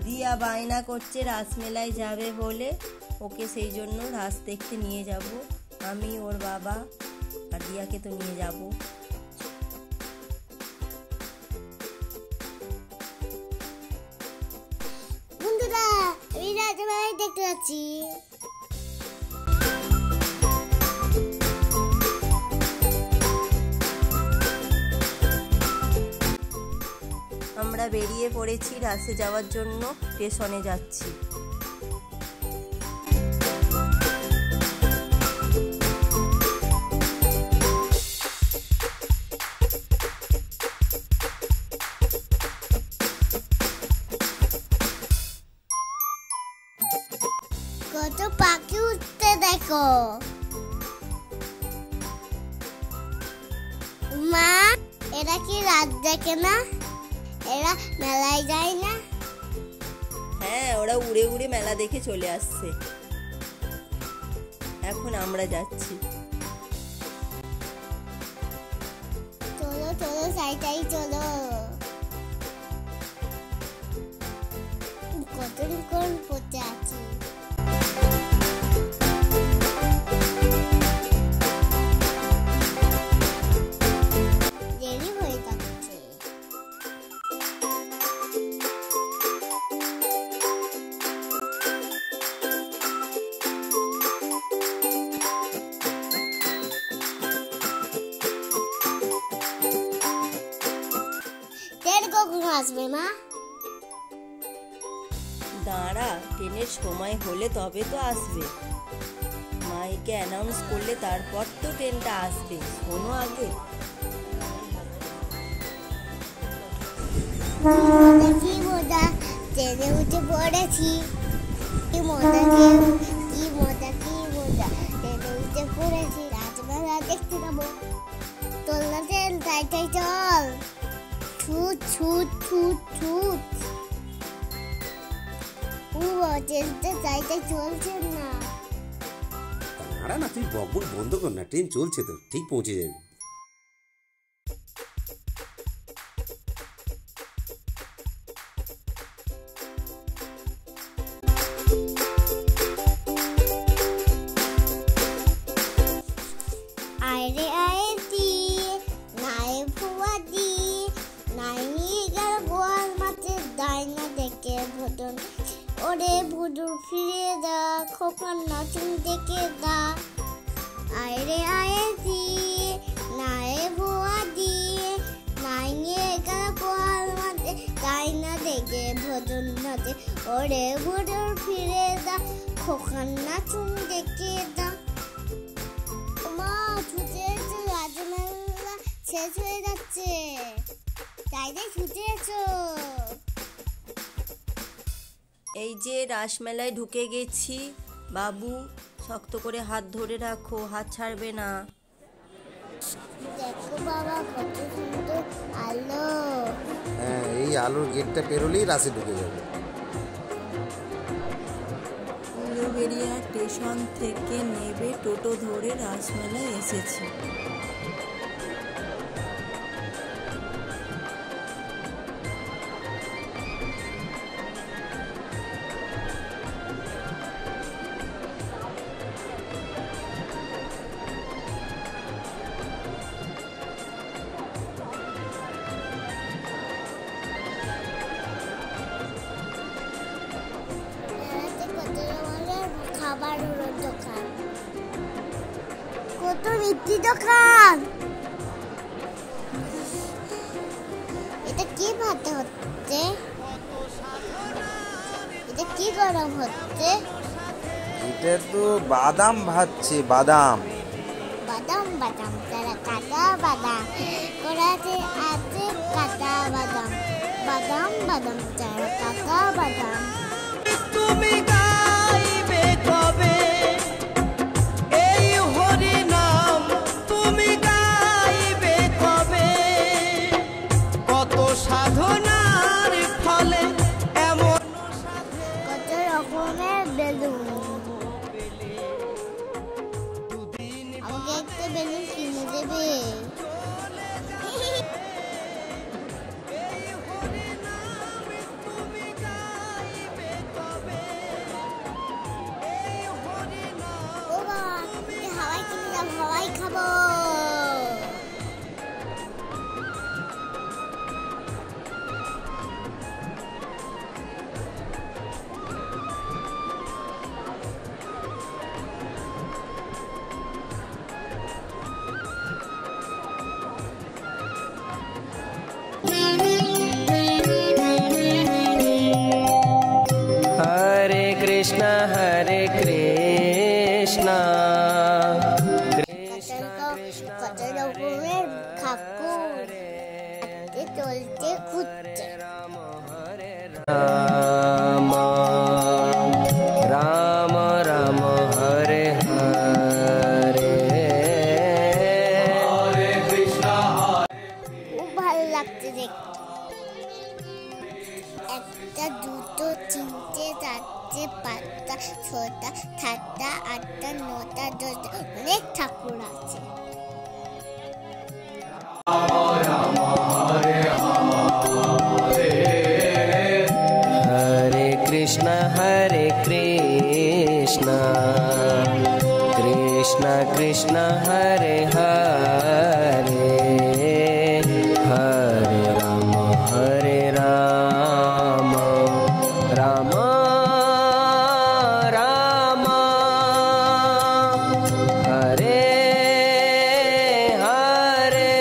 দিয়া বায়না করছে রাসমেলায় যাবে বলে, ওকে সেই জন্য রাস দেখতে নিয়ে যাব। আমি, ওর বাবা আর দিয়াকে তো নিয়ে যাব। বন্ধুরা, আমি রাসমেলায় দেখতে যাচ্ছি। আমরা বেরিয়ে পড়েছি রাসে যাওয়ার জন্য, স্টেশনে যাচ্ছি। কত পাখি উঠতে দেখো মা, এরা কি রাত দেখে না? এরা মেলায় যায় না? হ্যাঁ, ওরা উড়ে উড়ে মেলা দেখে চলে আসছে। এখন আমরা যাচ্ছি। চলো চলো, সাইটাই চলো। কতক্ষণ পড়তে আছি। দেরি হয়ে যাচ্ছে। ট্রেন কখন আসবে মা? দাঁড়া, ট্রেনের সময় হলে তবে তো আসবে। মাইকে অ্যানাউন্স করলে তারপর তো ট্রেনটা আসবে। শোনো আগে। কি মজা, ট্রেনে উঠে পড়েছি। কি মজা, কি মজা, কি মজা, ট্রেনে উঠে পড়েছি। রাজমেলা দেখতে যাবো। চল না ট্রেন, তাই চল। ছুট ছুট ছুট ছুট। ট্রেনটা তাই চলছে না। দাঁড়া না, তুই বকবক বন্ধ কর না, ট্রেন চলছে তো, ঠিক পৌঁছে যাবি। আরে আইতি নাই ফুয়াদি নাই নিগার গোয়াল মাঠে দাইনা দেখে ভোজন। ওরে ভুদু ফিরে দা, খোকন নাচুন দেখে দা। আরে আইতি নাই ফুয়াদি নাই নিগার গোয়াল মাঠে দাইনা দেখে ভোজন নাচে। ওরে ভুদু ফিরে দা, খোকন নাচুন দেখে দা। রাজমেলা শেষ হয়ে যাচ্ছে, তাই ছুটে এসো। এই যে রাসমেলায় ঢুকে গেছি। বাবু, শক্ত করে হাত ধরে রাখো, হাত ছাড়বে না। দেখো বাবা, কত সুন্দর আলো। হ্যাঁ, এই আলোর গেটটা পেরোলেই রাসে ঢুকে যাবে। উলুবেড়িয়া স্টেশন থেকে নেবে টোটো ধরে রাসমেলায় এসেছি। খাবার দোকান, কত মিষ্টি দোকান। এটা কি ভাতে হচ্ছে? এটা কি গরম হচ্ছে? এটা তো বাদাম ভাজছে, বাদাম। বাদাম বাদাম, তারা কাঁচা বাদাম করাতে আছে। কাঁচা বাদাম, বাদাম বাদাম, তারা কাঁচা বাদাম। তুমি গাইবে কবে এই হরি নাম? তুমি গাইবে কবে? কত সাধনার ফলে এমন কত রকমের বেলুন। আমাকে একটা বেলুন কিনে দেবে? চলছে ঘুরছে। রাম রাম রাম হরে হরে খুব ভালো লাগছে দেখতে। একটা, দুটো, তিনটে, চারটে, পাঁচটা, ছটা, সাতটা, আটটা, নটা, দশটা, অনেক ঠাকুর আছে। হরে কৃষ্ণ কৃষ্ণ কৃষ্ণ হরে হরে হরে রাম রাম রাম হরে হরে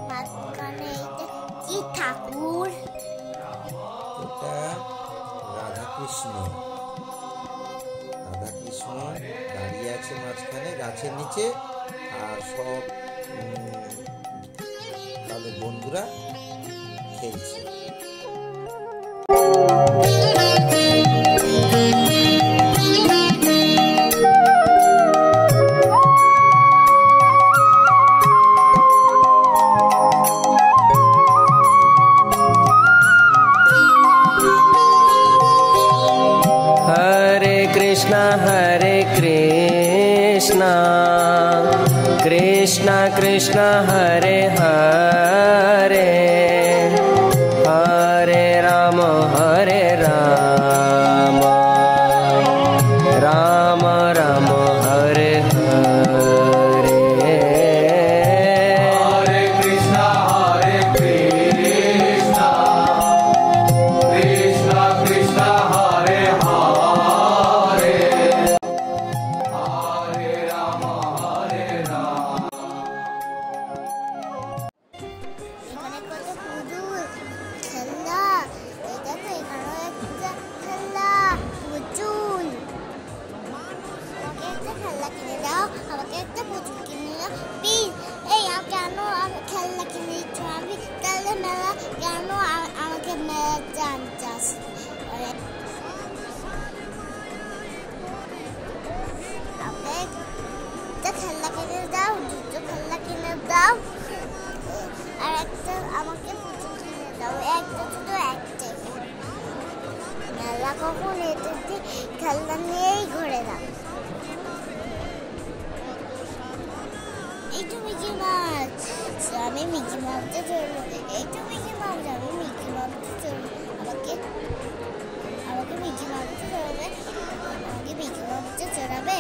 মাঝখানে এইটা কি ঠাকুর? এটা রাধাকৃষ্ণ দাঁড়িয়ে আছে মাঝখানে গাছের নিচে, আর সব তাদের বন্ধুরা খেলছে। हरे कृष्णा कृष्णा कृष्णा हरे हरे हरे राम राम राम हरे हरे हरे कृष्णा कृष्णा कृष्णा हरे हरे हरे राम এখানে কত পুতুল খেলনা। এটা তো এখানেও একটা খেলনা পুতুল। আমাকে একটা খেলনা কিনে দাও, আমাকে একটা পুতুল কিনে দাও প্লিজ। এই কেন খেলনা কিনে দিচ্ছ? আমি তাহলে মেলা কেন আমাকে মেলাতে আনতে আসবে? আমাকে একটা খেলনা কিনে দাও, দুটো খেলনা কিনে দাও, আর একটা আমাকে পুতুল কিনে দাও। একটা দুটো একটাই। মেলা কখন এটাতে খেলনা নিয়েই ঘুরে দাও। এই তো মিকি মাউস, আমি মিকি মাউসে চলবো। এই তো মিকি মাউস, আমি মিকি মাউসে চলবো। আমাকে মিকি মাউসে চড়াবে, আমাকে মিকি মাউসে চড়াবে।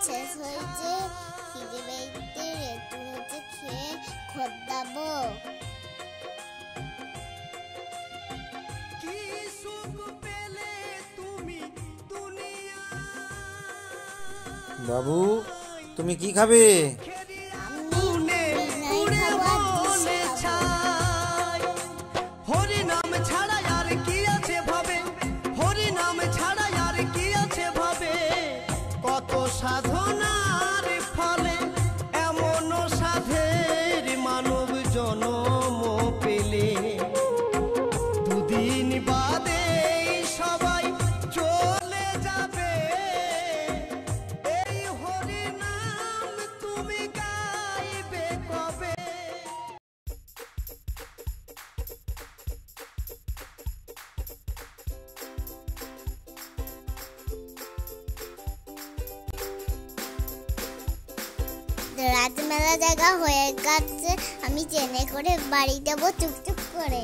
শেষ হয়েছে, খিদে পেয়েছে, একটু হচ্ছে খেয়ে খোদাবো। বাবু তুমি কি খাবে? হরি নাম ছাড়া রাজমেলা জায়গা হয়ে গেছে, আমি ট্রেনে করে বাড়ি যাবো চুপচুপ করে।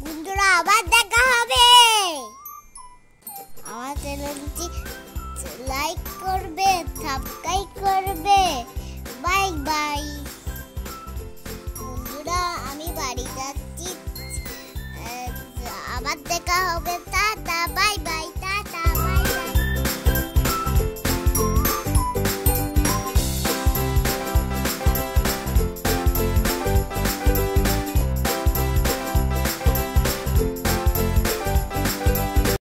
বন্ধুরা আবার দেখা হবে। আমার চ্যানেলটি লাইক করবে, সাবস্ক্রাইব করবে। বাই বাই বন্ধুরা, আমি বাড়ি যাচ্ছি। আবার দেখা হবে। Tata, bye bye.